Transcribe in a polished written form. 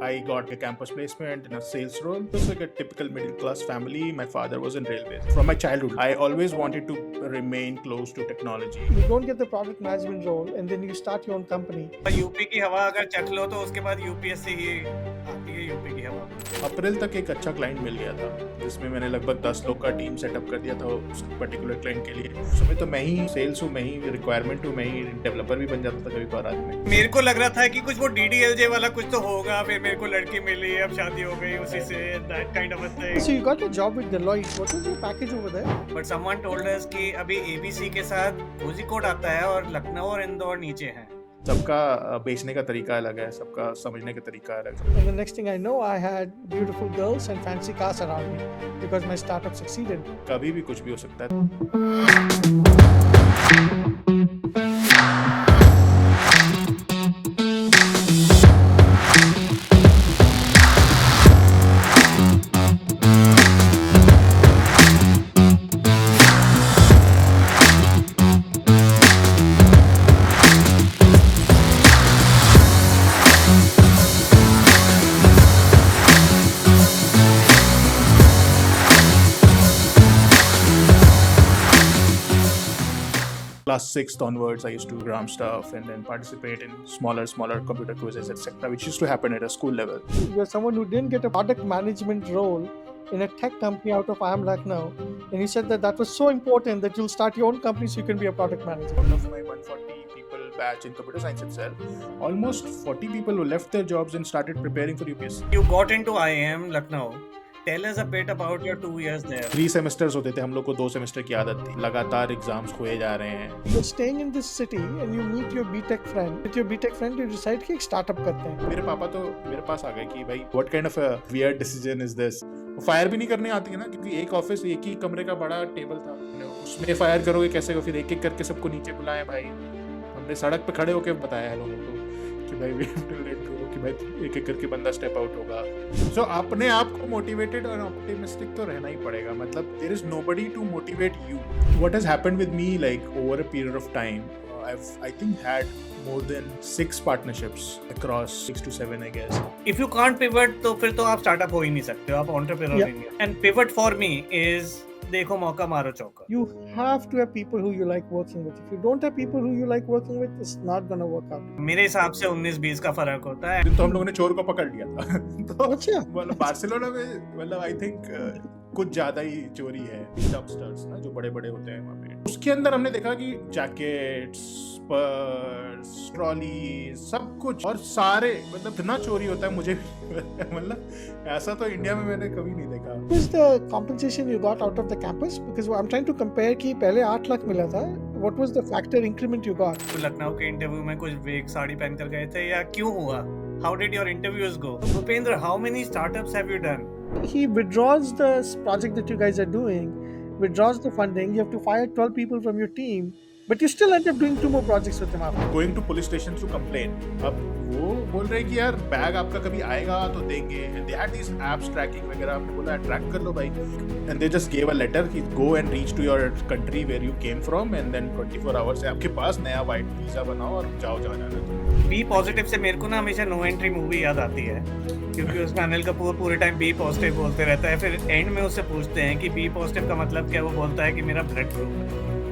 I got a campus placement in a sales role. It was like a typical middle class family. My father was in railways. From my childhood, I always wanted to remain close to technology. You don't get the product management role and then you start your own company. UP की हवा अगर चख लो तो उसके बाद UPSC ही आती है UP की हवा। अप्रैल तक एक अच्छा क्लाइंट मिल गया था जिसमें मैंने लगभग 10 लोग का टीम सेटअप कर दिया था उस पर्टिकुलर क्लाइंट के लिए। उस समय तो मैं ही सेल्स हूँ, मैं ही रिक्वायरमेंट हूँ, मैं ही डेवलपर भी बन जाता था कभी कभार आदमी। मेरे को लग रहा था कि कुछ वो डीडीएलजे वाला कुछ तो होगा, फिर मेरे को लड़की मिली, अब शादी हो गई उसी से, that kind of a thing. So you got a job with Deloitte. What was your package over there? But someone told us कि अभी ABC के साथ कोझिकोड आता है और लखनऊ और इंदौर नीचे हैं। सबका बेचने का तरीका अलग है, सबका समझने का तरीका अलग है। And the next thing I know, I had beautiful girls and fancy cars around me because my startup succeeded. कभी भी कुछ भी हो सकता है। Class 6th onwards, I used to gram stuff and then participate in smaller computer quizzes, etc., which used to happen at a school level. You're someone who didn't get a product management role in a tech company out of IIM Lucknow, and you said that that was so important that you'll start your own company so you can be a product manager. Out of my 140 people batch in computer science itself, almost 40 people who left their jobs and started preparing for UPSC. You got into IIM Lucknow. Tell us a bit about your 2 years there. 3 semesters होते थे, हम लोग को 2 semester की आदत थी। लगातार exams खोए जा रहे हैं। You're staying in this city and you meet your BTech friend. With your BTech friend, you decide कि एक startup करते हैं. मेरे पापा तो मेरे पास आ गए कि भाई what kind of a weird decision is this? Fire भी नहीं करने आती है ना, क्योंकि एक ऑफिस एक ही कमरे का बड़ा टेबल था, उसमें फायर करोगे कैसे? फिर एक एक करके सबको नीचे बुलाए भाई। हमने सड़क पे खड़े होकर बताया है लोगों को कि भाई we have to let go, कि भाई एक एक करके बंदा स्टेप आउट होगा। सो अपने आप को मोटिवेटेड और ऑप्टिमिस्टिक तो रहना ही पड़ेगा। मतलब there is nobody to motivate you. What has happened with me like over a period of time, I think had more than 6 partnerships across 6 to 7, I guess. If you can't pivot तो फिर तो आप startup हो ही नहीं सकते हो, आप entrepreneur Yeah. नहीं हो। And pivot for me is देखो मौका मारो चौका। You have to have people who you like working with. If you don't have people who you like working with, it's not gonna work out. मेरे हिसाब से 19-20 का फर्क होता है। तो हम लोगों ने चोर को पकड़ लिया था। तो अच्छा। मतलब बार्सिलोना में मतलब आई थिंक कुछ ज्यादा ही चोरी है। डंपस्टर्स ना जो बड़े बड़े होते हैं वहाँ पे, उसके अंदर हमने देखा कि जैकेट्स, पर्स, ट्रॉली, सब कुछ, और सारे मतलब इतना चोरी होता है मुझे मतलब ऐसा तो इंडिया में मैंने कभी नहीं देखा। What was the compensation you got out of the campus? Because I'm trying to compare कि पहले 8 लाख मिला था. What was the factor increment you got? तो लखनऊ के इंटरव्यू में कुछ वेग साड़ी पहन कर गए थे या क्यों हुआ? How did your interviews go? Bhupendra, how many startups have you done? He withdraws the project that you guys are doing, withdraws the funding. You have to fire 12 people from your team, but you still end up doing 2 more projects with him after. Going to police station to complain. अब वो बोल रहे कि यार bag आपका कभी आएगा तो देंगे। They had this apps tracking वगैरह, हमने बोला ट्रैक कर लो भाई, and they just gave a letter कि go and reach to your country where you came from and then 24 hours से आपके पास नया वाइट वीजा बनाओ और जाओ जहाँ जाना है। बी पॉजिटिव से मेरे को ना हमेशा नो एंट्री मूवी याद आती है, क्योंकि उसमें अनिल कपूर पूरे टाइम बी पॉजिटिव बोलते रहता है, फिर एंड में उससे पूछते हैं कि बी पॉजिटिव का मतलब क्या, वो बोलता है कि मेरा ब्लड ग्रुप है।